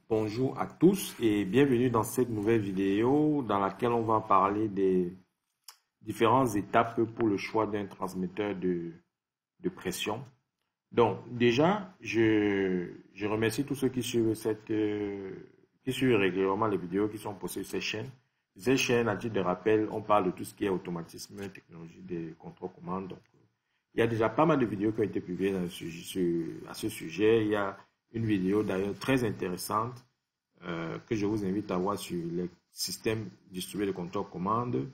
Bonjour à tous et bienvenue dans cette nouvelle vidéo dans laquelle on va parler des différentes étapes pour le choix d'un transmetteur de pression. Donc déjà, je remercie tous ceux qui suivent qui suivent régulièrement les vidéos qui sont postées sur cette chaîne. Cette chaîne, à titre de rappel, on parle de tout ce qui est automatisme, technologie des contrôles commandes. Donc, il y a déjà pas mal de vidéos qui ont été publiées à ce sujet. Il y a une vidéo d'ailleurs très intéressante que je vous invite à voir sur les systèmes distribués de contrôle commande.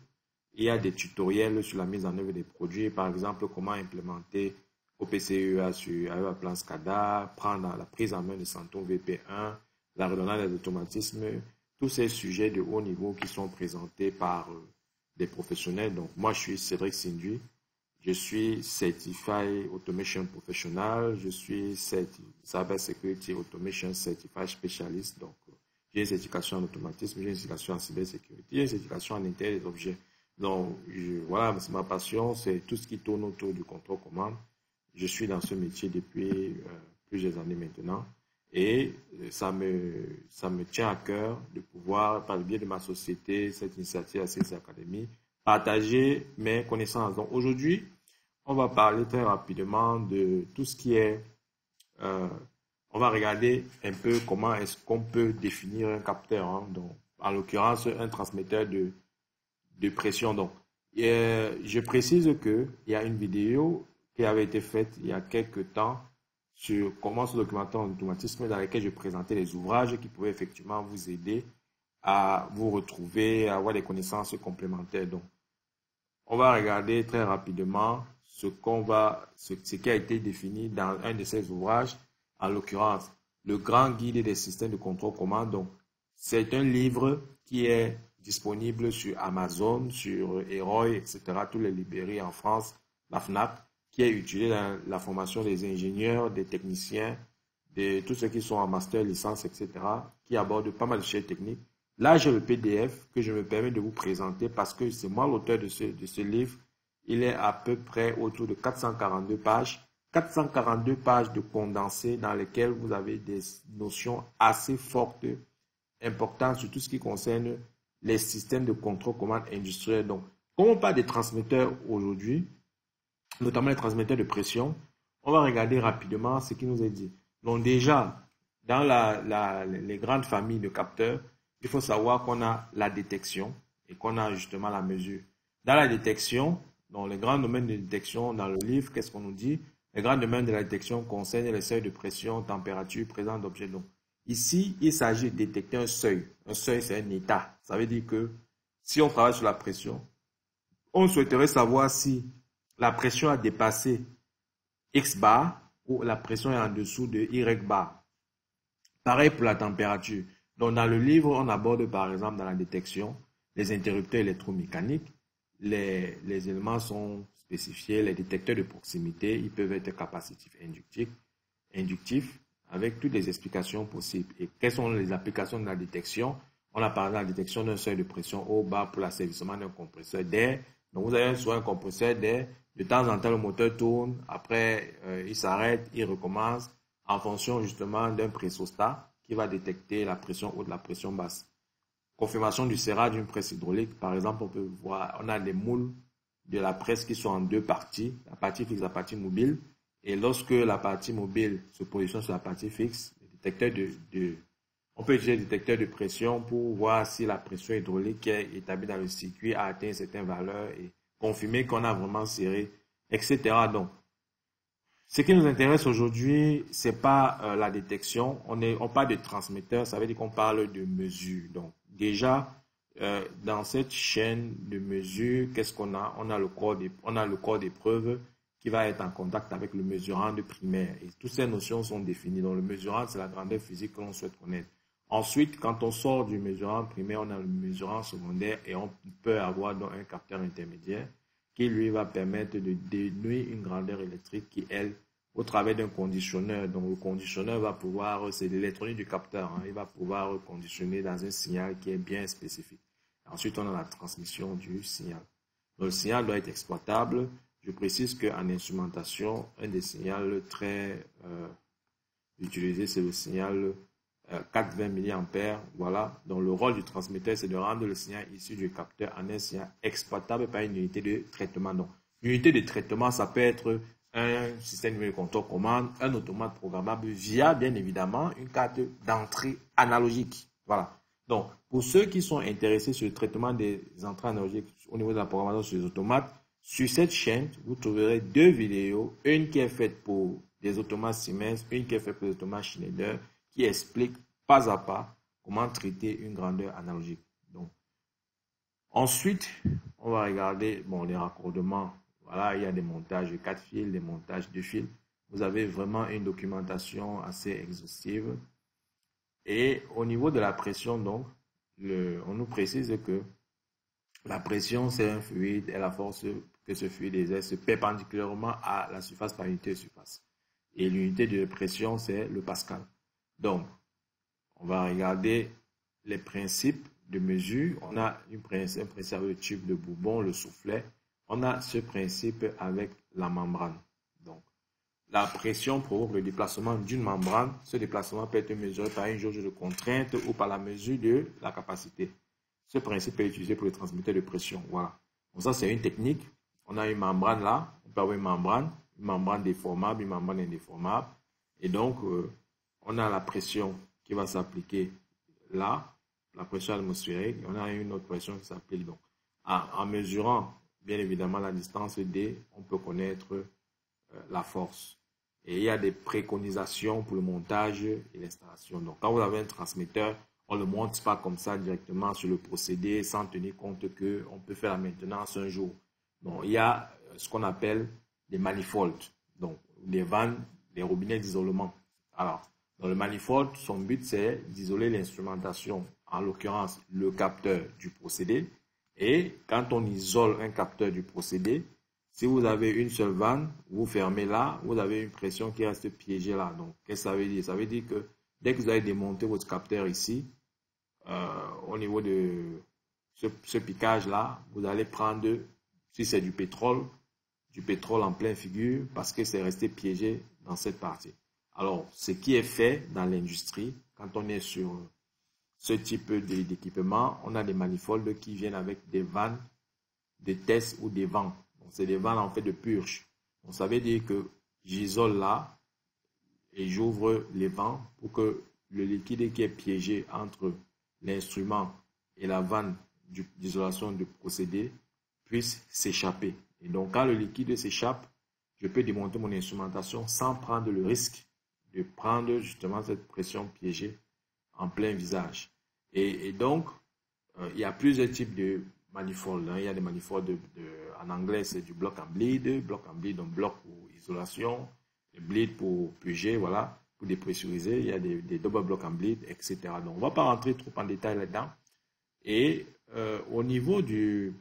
Il y a des tutoriels sur la mise en œuvre des produits, par exemple comment implémenter OPC-UA sur AEA Plan SCADA, prendre la prise en main de Santon VP1, la redondance des automatismes, tous ces sujets de haut niveau qui sont présentés par des professionnels. Donc moi je suis Cédric Sinduit, je suis Certified Automation Professional, je suis Cyber Security Automation Certified Specialist. Donc j'ai une certification en automatisme, j'ai une certification en cybersécurité, j'ai une certification en intérêt des objets. Donc voilà, c'est ma passion, c'est tout ce qui tourne autour du contrôle commande. Je suis dans ce métier depuis plusieurs années maintenant et ça me tient à cœur de pouvoir, par le biais de ma société, cette initiative ACS Academy, partager mes connaissances. Donc aujourd'hui, on va parler très rapidement de tout ce qui est... on va regarder un peu comment est-ce qu'on peut définir un capteur, hein, donc, en l'occurrence un transmetteur de pression. Donc, je précise qu'il y a une vidéo qui avait été faite il y a quelques temps sur comment se documenter en automatisme dans laquelle je présentais les ouvrages qui pouvaient effectivement vous aider à vous retrouver, à avoir des connaissances complémentaires. Donc, on va regarder très rapidement ce qui a été défini dans un de ces ouvrages, en l'occurrence, le grand guide des systèmes de contrôle commande. Donc, c'est un livre qui est disponible sur Amazon, sur Eroy, etc., toutes les librairies en France, la FNAC, qui est utilisé dans la formation des ingénieurs, des techniciens, de tous ceux qui sont en master, licence, etc., qui aborde pas mal de sujets techniques. Là, j'ai le PDF que je me permets de vous présenter parce que c'est moi l'auteur de ce livre. Il est à peu près autour de 442 pages. 442 pages de condensé dans lesquelles vous avez des notions assez fortes, importantes sur tout ce qui concerne les systèmes de contrôle commande industriels. Donc, comme on parle des transmetteurs aujourd'hui, notamment les transmetteurs de pression, on va regarder rapidement ce qui nous est dit. Donc déjà, dans les grandes familles de capteurs, il faut savoir qu'on a la détection et qu'on a justement la mesure. Dans la détection, dans les grands domaines de détection, dans le livre, qu'est-ce qu'on nous dit? Les grands domaines de la détection concernent les seuils de pression, température, présence d'objets. Donc, ici, il s'agit de détecter un seuil. Un seuil, c'est un état. Ça veut dire que si on travaille sur la pression, on souhaiterait savoir si la pression a dépassé X bar ou la pression est en dessous de Y bar. Pareil pour la température. Donc, dans le livre, on aborde par exemple dans la détection les interrupteurs électromécaniques. Les éléments sont spécifiés, les détecteurs de proximité, ils peuvent être capacitifs, inductifs, avec toutes les explications possibles. Et quelles sont les applications de la détection? On a parlé de la détection d'un seuil de pression haut bas pour l'assainissement d'un compresseur d'air. Donc, vous avez soit un compresseur d'air, de temps en temps, le moteur tourne, après, il s'arrête, il recommence, en fonction justement d'un pressostat qui va détecter la pression haute, la pression basse. Confirmation du serrage d'une presse hydraulique. Par exemple, on peut voir, on a des moules de la presse qui sont en deux parties, la partie fixe, la partie mobile. Et lorsque la partie mobile se positionne sur la partie fixe, le détecteur on peut utiliser le détecteur de pression pour voir si la pression hydraulique qui est établie dans le circuit a atteint certaines valeurs et confirmer qu'on a vraiment serré, etc. Donc, ce qui nous intéresse aujourd'hui, c'est pas la détection. On parle de transmetteur, ça veut dire qu'on parle de mesure. Donc, déjà, dans cette chaîne de mesure, qu'est-ce qu'on a? On a le corps d'épreuve qui va être en contact avec le mesurant de primaire. Et toutes ces notions sont définies. Donc, le mesurant, c'est la grandeur physique que l'on souhaite connaître. Ensuite, quand on sort du mesurant primaire, on a le mesurant secondaire et on peut avoir donc un capteur intermédiaire qui, lui, va permettre de dénouer une grandeur électrique qui, elle, au travers d'un conditionneur. Donc, le conditionneur va pouvoir, c'est l'électronique du capteur, hein, il va pouvoir conditionner dans un signal qui est bien spécifique. Ensuite, on a la transmission du signal. Donc, le signal doit être exploitable. Je précise qu'en instrumentation, un des signaux très utilisés, c'est le signal 420 mA. Voilà. Donc, le rôle du transmetteur, c'est de rendre le signal issu du capteur en un signal exploitable par une unité de traitement. Donc, l'unité de traitement, ça peut être un système de contrôle commande, un automate programmable via, bien évidemment, une carte d'entrée analogique. Voilà. Donc, pour ceux qui sont intéressés sur le traitement des entrées analogiques au niveau de la programmation sur les automates, sur cette chaîne, vous trouverez 2 vidéos, une qui est faite pour des automates Siemens, une qui est faite pour des automates Schneider, qui explique pas à pas comment traiter une grandeur analogique. Donc, ensuite, on va regarder les raccordements. Voilà, il y a des montages de 4 fils, des montages de fils. Vous avez vraiment une documentation assez exhaustive. Et au niveau de la pression, donc, on nous précise que la pression, c'est un fluide et la force que ce fluide exerce perpendiculairement à la surface par unité de surface. Et l'unité de pression, c'est le pascal. Donc, on va regarder les principes de mesure. On a un principe avec le tube de Bourbon, le soufflet. On a ce principe avec la membrane. Donc, la pression provoque le déplacement d'une membrane. Ce déplacement peut être mesuré par une jauge de contrainte ou par la mesure de la capacité. Ce principe est utilisé pour les transmetteurs de pression. Voilà. Donc ça, c'est une technique. On a une membrane là. On peut avoir une membrane déformable, une membrane indéformable. Et donc, on a la pression qui va s'appliquer là, la pression atmosphérique. On a une autre pression qui s'applique donc. En mesurant, bien évidemment, la distance D, on peut connaître la force. Et il y a des préconisations pour le montage et l'installation. Donc, quand vous avez un transmetteur, on ne le monte pas comme ça directement sur le procédé sans tenir compte qu'on peut faire la maintenance un jour. Donc, il y a ce qu'on appelle des manifolds, donc des vannes, des robinets d'isolement. Alors, dans le manifold, son but, c'est d'isoler l'instrumentation, en l'occurrence le capteur du procédé. Et quand on isole un capteur du procédé, si vous avez une seule vanne, vous fermez là, vous avez une pression qui reste piégée là. Donc, qu'est-ce que ça veut dire? Ça veut dire que dès que vous allez démonter votre capteur ici, au niveau de ce piquage-là, vous allez prendre, si c'est du pétrole en pleine figure parce que c'est resté piégé dans cette partie. Alors, ce qui est fait dans l'industrie, quand on est sur ce type d'équipement, on a des manifolds qui viennent avec des vannes, des tests ou des vents. C'est des vannes en fait de purge. Donc, ça veut dire que j'isole là et j'ouvre les vents pour que le liquide qui est piégé entre l'instrument et la vanne d'isolation du procédé puisse s'échapper. Et donc, quand le liquide s'échappe, je peux démonter mon instrumentation sans prendre le risque de prendre justement cette pression piégée en plein visage. Et donc, il y a plusieurs types de manifolds. Il y a des manifolds en anglais, c'est du block and bleed, donc bloc pour isolation, bleed pour purger, voilà, pour dépressuriser. Il y a des double block and bleed, etc. Donc, on ne va pas rentrer trop en détail là-dedans. Et au niveau des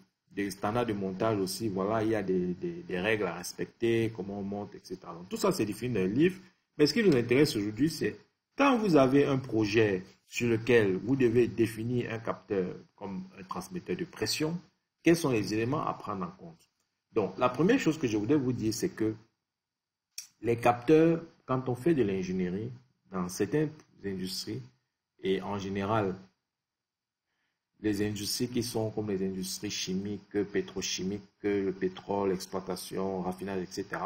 standards de montage aussi, voilà, il y a des règles à respecter, comment on monte, etc. Donc, tout ça, c'est défini dans le livre. Mais ce qui nous intéresse aujourd'hui, c'est quand vous avez un projet sur lequel vous devez définir un capteur comme un transmetteur de pression, quels sont les éléments à prendre en compte? Donc, la première chose que je voudrais vous dire, c'est que les capteurs, quand on fait de l'ingénierie, dans certaines industries, et en général, les industries qui sont comme les industries chimiques, pétrochimiques, le pétrole, l'exploitation, raffinage, etc.,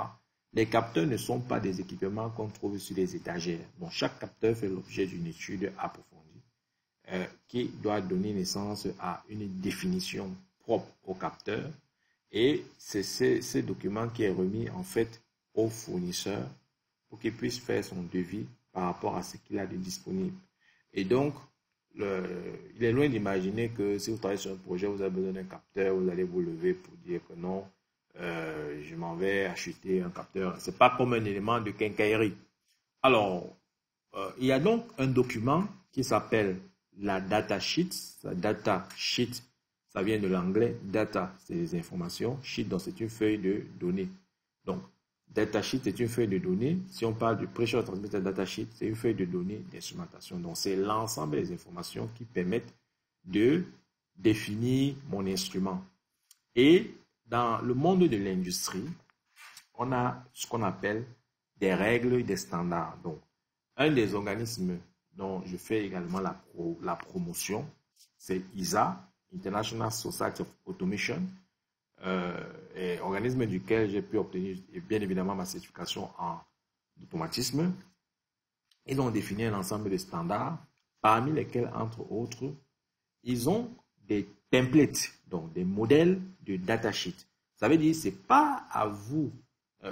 les capteurs ne sont pas des équipements qu'on trouve sur les étagères. Donc, chaque capteur fait l'objet d'une étude approfondie qui doit donner naissance à une définition propre au capteur. Et c'est ce document qui est remis en fait au fournisseur pour qu'il puisse faire son devis par rapport à ce qu'il a de disponible. Et donc, il est loin d'imaginer que si vous travaillez sur un projet, vous avez besoin d'un capteur, vous allez vous lever pour dire que non, je m'en vais acheter un capteur. Ce n'est pas comme un élément de quincaillerie. Alors, il y a donc un document qui s'appelle la data sheet. La data sheet, ça vient de l'anglais. Data, c'est les informations. Sheet, donc c'est une feuille de données. Donc, data sheet est une feuille de données. Si on parle du pressure transmitter data sheet, c'est une feuille de données d'instrumentation. Donc, c'est l'ensemble des informations qui permettent de définir mon instrument. Et dans le monde de l'industrie, on a ce qu'on appelle des règles et des standards. Donc, un des organismes dont je fais également la promotion. C'est ISA, International Society of Automation, et organisme duquel j'ai pu obtenir bien évidemment ma certification en automatisme. Ils ont défini un ensemble de standards, parmi lesquels, entre autres, ils ont des templates, donc des modèles de datasheet. Ça veut dire que ce n'est pas à vous.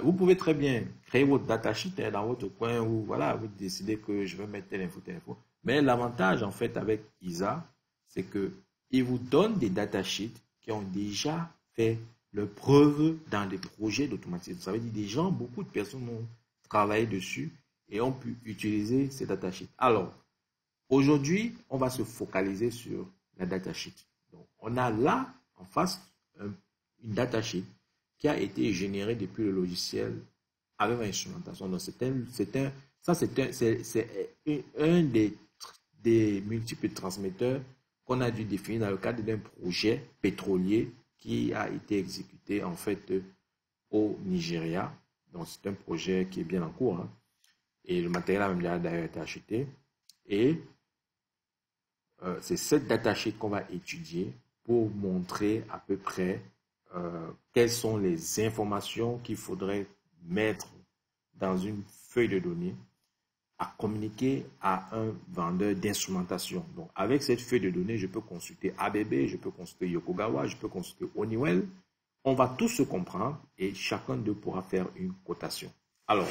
Vous pouvez très bien créer votre datasheet dans votre coin où voilà, vous décidez que je veux mettre telle info. Mais l'avantage, en fait, avec ISA, c'est qu'ils vous donnent des datasheets qui ont déjà fait leur preuve dans des projets d'automatisation. Ça veut dire des gens, beaucoup de personnes ont travaillé dessus et ont pu utiliser ces datasheets. Alors, aujourd'hui, on va se focaliser sur la datasheet. Donc, on a là, en face, une datasheet qui a été générée depuis le logiciel avec l'instrumentation. Donc, c'est un des multiples transmetteurs qu'on a dû définir dans le cadre d'un projet pétrolier qui a été exécuté, en fait, au Nigeria. Donc, c'est un projet qui est bien en cours, hein. Et le matériel a même d'ailleurs été acheté. Et c'est cette datasheet qu'on va étudier pour montrer à peu près quelles sont les informations qu'il faudrait mettre dans une feuille de données à communiquer à un vendeur d'instrumentation. Donc, avec cette feuille de données, je peux consulter ABB, je peux consulter Yokogawa, je peux consulter Honeywell. On va tous se comprendre et chacun d'eux pourra faire une cotation. Alors,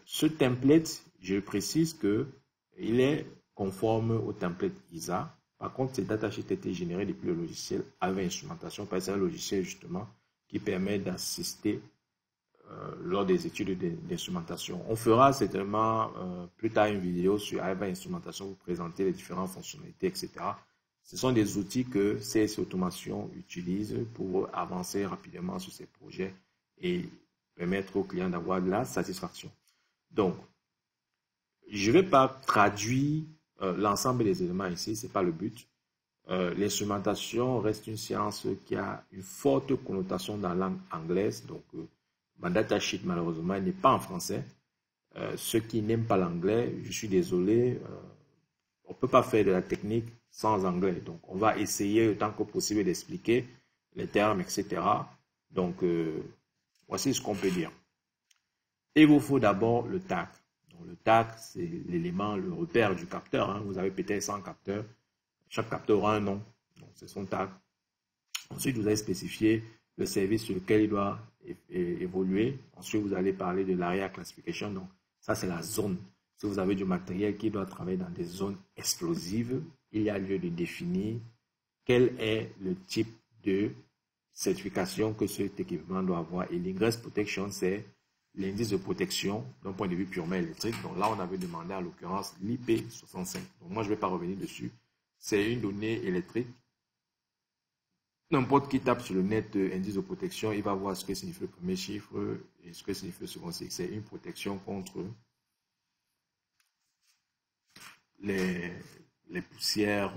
ce template, je précise qu'il est conforme au template ISA. Par contre, ces datasheets étaient générés depuis le logiciel avec instrumentation, parce que c'est un logiciel justement qui permet d'assister lors des études d'instrumentation. On fera certainement plus tard une vidéo sur AVA Instrumentation pour présenter les différentes fonctionnalités, etc. Ce sont des outils que CS Automation utilise pour avancer rapidement sur ces projets et permettre aux clients d'avoir de la satisfaction. Donc, je ne vais pas traduire l'ensemble des éléments ici, ce n'est pas le but. L'instrumentation reste une science qui a une forte connotation dans la langue anglaise. Donc, ma datasheet, malheureusement, n'est pas en français. Ceux qui n'aiment pas l'anglais, je suis désolé, on ne peut pas faire de la technique sans anglais. Donc, on va essayer autant que possible d'expliquer les termes, etc. Donc, voici ce qu'on peut dire. Il vous faut d'abord le tag. Donc, le tag, c'est l'élément, le repère du capteur, hein. Vous avez peut-être 100 capteurs. Chaque capteur aura un nom. Donc, c'est son tag. Ensuite, vous allez spécifier le service sur lequel il doit évoluer. Ensuite, vous allez parler de l'area classification. Donc, ça, c'est la zone. Si vous avez du matériel qui doit travailler dans des zones explosives, il y a lieu de définir quel est le type de certification que cet équipement doit avoir. Et l'ingress protection, c'est l'indice de protection d'un point de vue purement électrique. Donc là, on avait demandé à l'occurrence l'IP65. Donc moi, je ne vais pas revenir dessus. C'est une donnée électrique. N'importe qui tape sur le net indice de protection, il va voir ce que signifie le premier chiffre et ce que signifie le second chiffre. C'est une protection contre les poussières,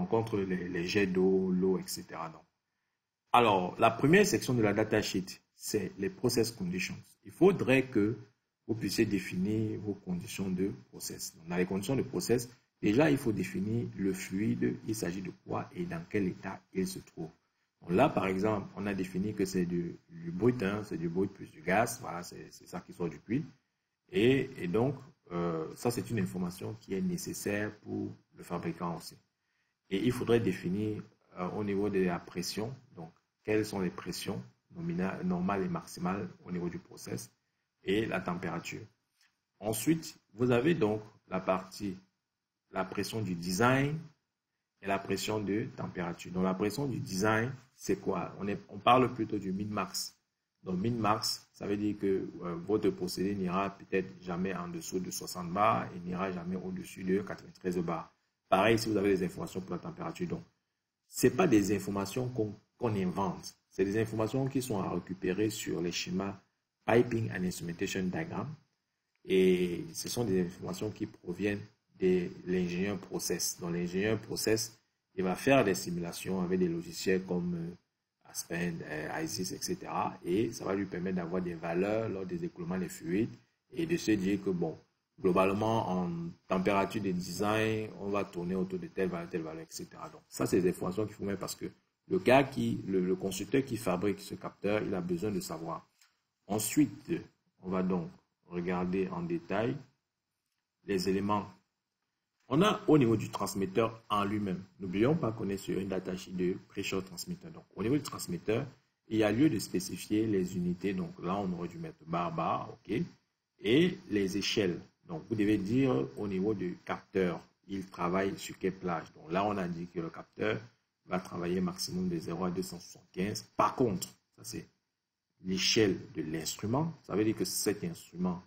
contre les jets d'eau, l'eau, etc. Donc, alors, la première section de la datasheet, c'est les process conditions. Il faudrait que vous puissiez définir vos conditions de process. Donc, dans les conditions de process, déjà, il faut définir le fluide, il s'agit de quoi et dans quel état il se trouve. Donc là, par exemple, on a défini que c'est du brut, hein, c'est du brut plus du gaz. Voilà, c'est ça qui sort du puits. Et donc, ça, c'est une information qui est nécessaire pour le fabricant aussi. Et il faudrait définir au niveau de la pression, donc quelles sont les pressions normales et maximales au niveau du process et la température. Ensuite, vous avez donc la pression du design et la pression de température. Donc, la pression du design, c'est quoi? On parle plutôt du min-max. Donc, min-max, ça veut dire que votre procédé n'ira peut-être jamais en dessous de 60 bars et n'ira jamais au-dessus de 93 bars. Pareil, si vous avez des informations pour la température. Donc, ce n'est pas des informations qu'on invente. C'est des informations qui sont à récupérer sur les schémas Piping and Instrumentation Diagram. Et ce sont des informations qui proviennent de l'ingénieur process. Donc, l'ingénieur process, il va faire des simulations avec des logiciels comme Aspen, ISIS, etc. Et ça va lui permettre d'avoir des valeurs lors des écoulements des fluides et de se dire que, bon, globalement, en température de design, on va tourner autour de telle valeur, etc. Donc, ça, c'est des informations qu'il faut mettre parce que le constructeur qui fabrique ce capteur, il a besoin de savoir. Ensuite, on va donc regarder en détail les éléments. On a au niveau du transmetteur en lui-même. N'oublions pas qu'on est sur une datasheet de pressure transmetteur. Donc, au niveau du transmetteur, il y a lieu de spécifier les unités. Donc, là, on aurait dû mettre bar, OK. Et les échelles. Donc, vous devez dire au niveau du capteur, il travaille sur quelle plage. Donc, là, on a dit que le capteur va travailler maximum de 0 à 275. Par contre, ça c'est l'échelle de l'instrument. Ça veut dire que cet instrument,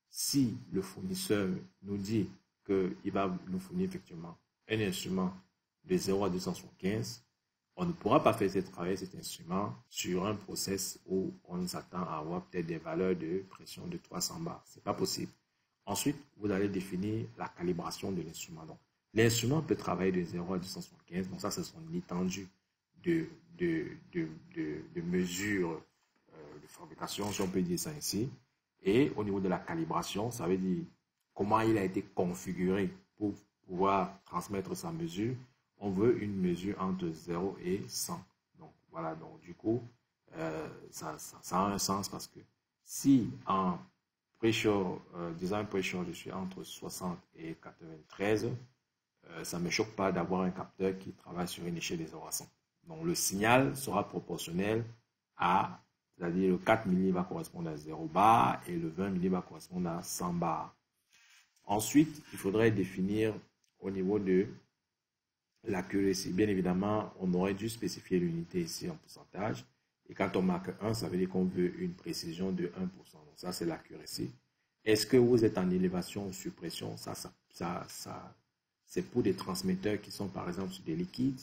si le fournisseur nous dit qu'il va nous fournir effectivement un instrument de 0 à 275, on ne pourra pas faire travailler cet instrument sur un process où on s'attend à avoir peut-être des valeurs de pression de 300 bars. Ce n'est pas possible. Ensuite, vous allez définir la calibration de l'instrument. Donc, l'instrument peut travailler de 0 à 275. Donc, ça, c'est son étendue de mesure de fabrication, si on peut dire ça ainsi. Et au niveau de la calibration, ça veut dire comment il a été configuré pour pouvoir transmettre sa mesure. On veut une mesure entre 0 et 100. Donc, voilà. Donc, du coup, ça a un sens parce que si en design pressure, je suis entre 60 et 93, ça ne me choque pas d'avoir un capteur qui travaille sur une échelle de 0 à 100. Donc, le signal sera proportionnel à, c'est-à-dire le 4 milli va correspondre à 0 bar et le 20 milli va correspondre à 100 bar. Ensuite, il faudrait définir au niveau de l'accuracy. Bien évidemment, on aurait dû spécifier l'unité ici en pourcentage. Et quand on marque 1, ça veut dire qu'on veut une précision de 1%. Donc ça, c'est l'accuracy. Est-ce que vous êtes en élévation ou suppression? C'est pour des transmetteurs qui sont par exemple sur des liquides.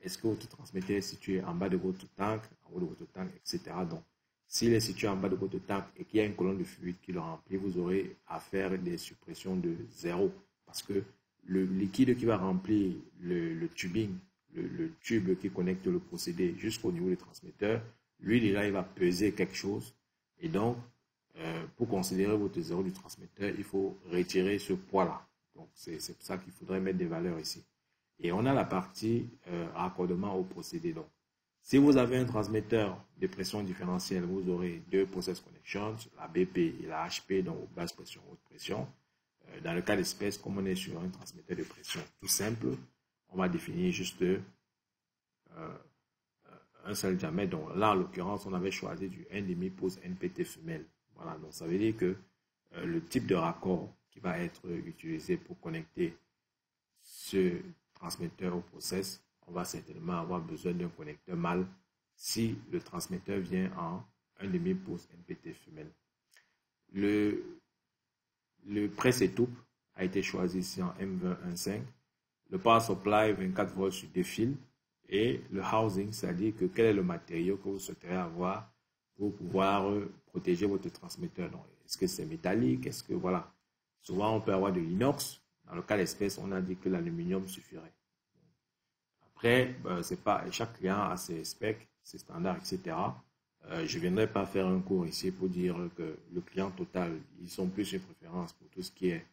Est-ce que votre transmetteur est situé en bas de votre tank, en haut de votre tank, etc. Donc, s'il est situé en bas de votre tank et qu'il y a une colonne de fluide qui le remplit, vous aurez à faire des suppressions de 0 parce que le liquide qui va remplir le tubing, le tube qui connecte le procédé jusqu'au niveau du transmetteur, lui, là, il va peser quelque chose. Et donc, pour considérer votre 0 du transmetteur, il faut retirer ce poids-là. Donc, c'est pour ça qu'il faudrait mettre des valeurs ici. Et on a la partie raccordement au procédé. Donc, si vous avez un transmetteur de pression différentielle, vous aurez deux process connections, la BP et la HP, donc basse pression, haute pression. Dans le cas d'espèce, comme on est sur un transmetteur de pression tout simple, on va définir juste un seul diamètre. Donc là, en l'occurrence, on avait choisi du 1,5 pouce NPT femelle. Voilà, donc ça veut dire que le type de raccord qui va être utilisé pour connecter ce transmetteur au process, on va certainement avoir besoin d'un connecteur mâle si le transmetteur vient en 1,5 pouce NPT femelle. Le press étoupe a été choisi ici en M20-1.5. Le power supply 24 volts sur 2 fils. Et le housing, c'est-à-dire que quel est le matériau que vous souhaiterez avoir pour pouvoir protéger votre transmetteur. Est-ce que c'est métallique? Est-ce que, voilà. Souvent, on peut avoir de l'inox. Dans le cas d'espèce, on a dit que l'aluminium suffirait. Après, c'est pas, chaque client a ses specs, ses standards, etc. Je ne viendrai pas faire un cours ici pour dire que le client total, ils sont plus une préférence pour tout ce qui est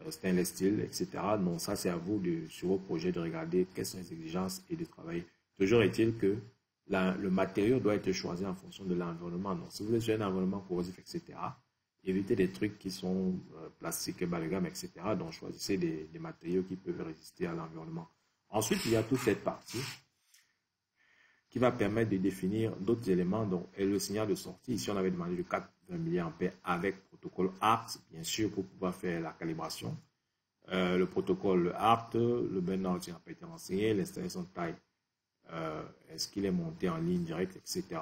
stainless steel, etc. Non, ça c'est à vous, sur vos projets, de regarder quelles sont les exigences et de travailler. Toujours est-il que le matériau doit être choisi en fonction de l'environnement. Donc, si vous êtes sur un environnement corrosif, etc., évitez des trucs qui sont plastiques, bas de gamme, etc. Donc, choisissez des matériaux qui peuvent résister à l'environnement. Ensuite, il y a toute cette partie qui va permettre de définir d'autres éléments, donc, et le signal de sortie. Ici, on avait demandé le 420 mA avec protocole ART, bien sûr, pour pouvoir faire la calibration. Le protocole ART, le burn-out qui n'a pas été renseigné, l'installation de taille, est-ce qu'il est monté en ligne directe, etc.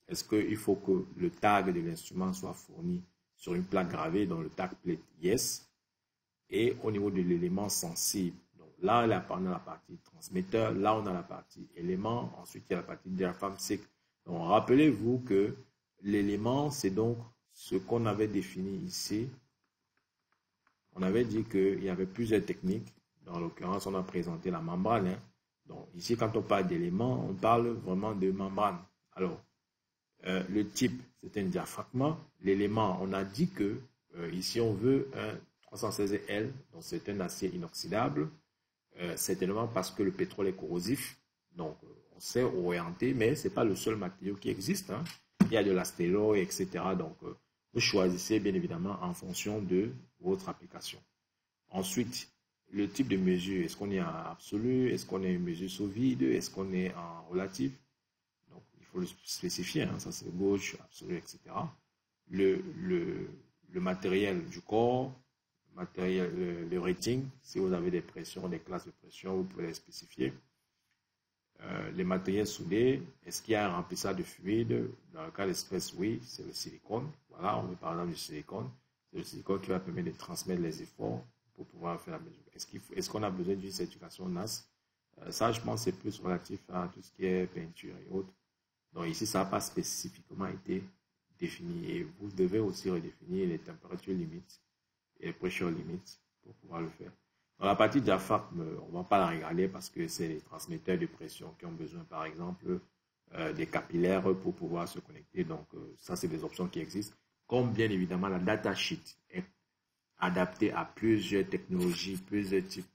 Est-ce qu'il faut que le tag de l'instrument soit fourni sur une plaque gravée, dans le tag plate, yes. Et au niveau de l'élément sensible, là, on a la partie transmetteur. Là, on a la partie élément. Ensuite, il y a la partie diaphragme cycle. Donc, rappelez-vous que l'élément, c'est donc ce qu'on avait défini ici. On avait dit qu'il y avait plusieurs techniques. Dans l'occurrence, on a présenté la membrane. Hein. Donc, ici, quand on parle d'élément, on parle vraiment de membrane. Alors, le type, c'est un diaphragme. L'élément, on a dit que ici, on veut un 316L, donc c'est un acier inoxydable, certainement parce que le pétrole est corrosif, donc on sait orienter, mais ce n'est pas le seul matériau qui existe, hein. Il y a de l'astéroïde, etc. Donc, vous choisissez bien évidemment en fonction de votre application. Ensuite, le type de mesure, est-ce qu'on est en absolu, est-ce qu'on est en mesure sous vide, est-ce qu'on est en relatif? Donc, il faut le spécifier, hein, ça c'est gauche, absolu, etc. Le matériel du corps, le rating, si vous avez des pressions, des classes de pression, vous pouvez les spécifier. Les matériels soudés, est-ce qu'il y a un remplissage de fluide? Dans le cas d'espèce, oui, c'est le silicone. Voilà, on veut par exemple du silicone. C'est le silicone qui va permettre de transmettre les efforts pour pouvoir faire la mesure. Est-ce qu'on a besoin d'une certification NAS? Ça, je pense, c'est plus relatif à tout ce qui est peinture et autres. Donc ici, ça n'a pas spécifiquement été défini. Et vous devez aussi redéfinir les températures limites et les pressures limites pour pouvoir le faire. Dans la partie diaphragme, on ne va pas la regarder parce que c'est les transmetteurs de pression qui ont besoin, par exemple, des capillaires pour pouvoir se connecter. Donc, ça, c'est des options qui existent. Comme bien évidemment, la datasheet est adaptée à plusieurs technologies, plusieurs types.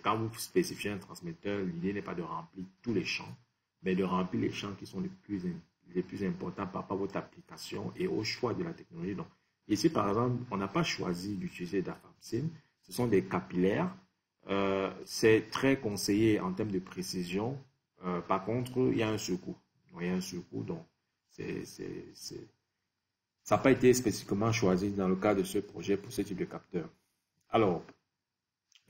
Quand vous spécifiez un transmetteur, l'idée n'est pas de remplir tous les champs, mais de remplir les champs qui sont les plus importants par rapport à votre application et au choix de la technologie. Donc, ici, par exemple, on n'a pas choisi d'utiliser Daphamsine. Ce sont des capillaires. C'est très conseillé en termes de précision. Par contre, il y a un surcoût. Il y a un surcoût, donc ça n'a pas été spécifiquement choisi dans le cadre de ce projet pour ce type de capteur. Alors,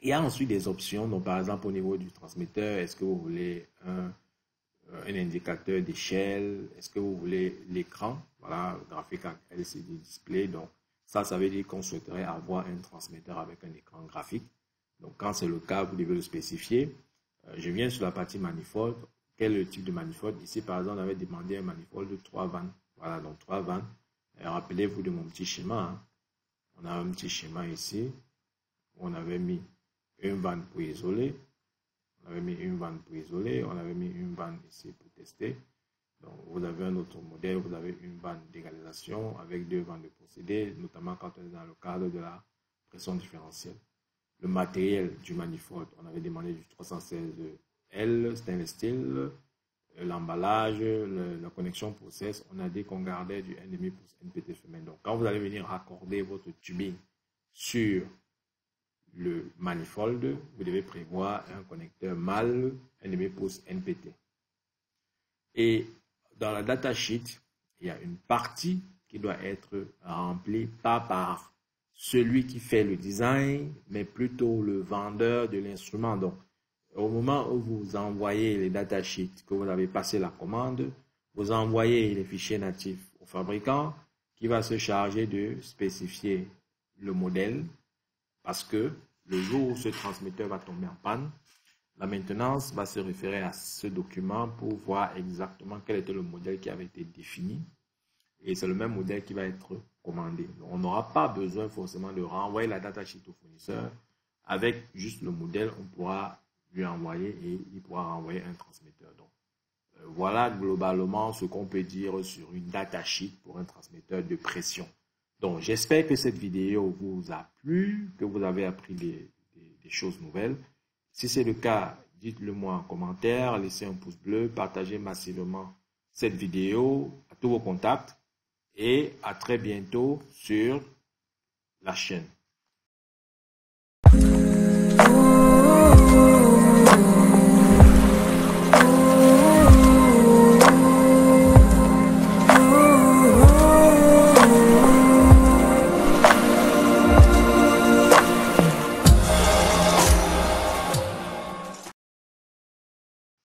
il y a ensuite des options. Donc, par exemple, au niveau du transmetteur, est-ce que vous voulez un indicateur d'échelle? Est-ce que vous voulez l'écran? Voilà, le graphique LCD display. Donc, ça veut dire qu'on souhaiterait avoir un transmetteur avec un écran graphique. Donc, quand c'est le cas, vous devez le spécifier. Je viens sur la partie manifold. Quel est le type de manifold? Ici, par exemple, on avait demandé un manifold de 3 vannes. Voilà, donc 3 vannes. Rappelez-vous de mon petit schéma, hein. On a un petit schéma ici. On avait mis une vanne pour isoler. On avait mis une vanne pour isoler. On avait mis une vanne ici pour tester. Donc, vous avez un autre modèle, vous avez une vanne d'égalisation avec 2 vannes de procédé, notamment quand on est dans le cadre de la pression différentielle. Le matériel du manifold, on avait demandé du 316L, stainless steel, l'emballage, la connexion process, on a dit qu'on gardait du 1,5 pouce NPT femelle. Donc, quand vous allez venir raccorder votre tubing sur le manifold, vous devez prévoir un connecteur mâle 1,5 pouce NPT. Et dans la datasheet, il y a une partie qui doit être remplie pas par celui qui fait le design, mais plutôt le vendeur de l'instrument. Donc, au moment où vous envoyez les datasheets, que vous avez passé la commande, vous envoyez les fichiers natifs au fabricant qui va se charger de spécifier le modèle parce que le jour où ce transmetteur va tomber en panne, la maintenance va se référer à ce document pour voir exactement quel était le modèle qui avait été défini. Et c'est le même modèle qui va être commandé. Donc, on n'aura pas besoin forcément de renvoyer la datasheet au fournisseur. Avec juste le modèle, on pourra lui envoyer et il pourra renvoyer un transmetteur. Donc, voilà globalement ce qu'on peut dire sur une datasheet pour un transmetteur de pression. Donc, j'espère que cette vidéo vous a plu, que vous avez appris des choses nouvelles. Si c'est le cas, dites-le moi en commentaire, laissez un pouce bleu, partagez massivement cette vidéo à tous vos contacts et à très bientôt sur la chaîne.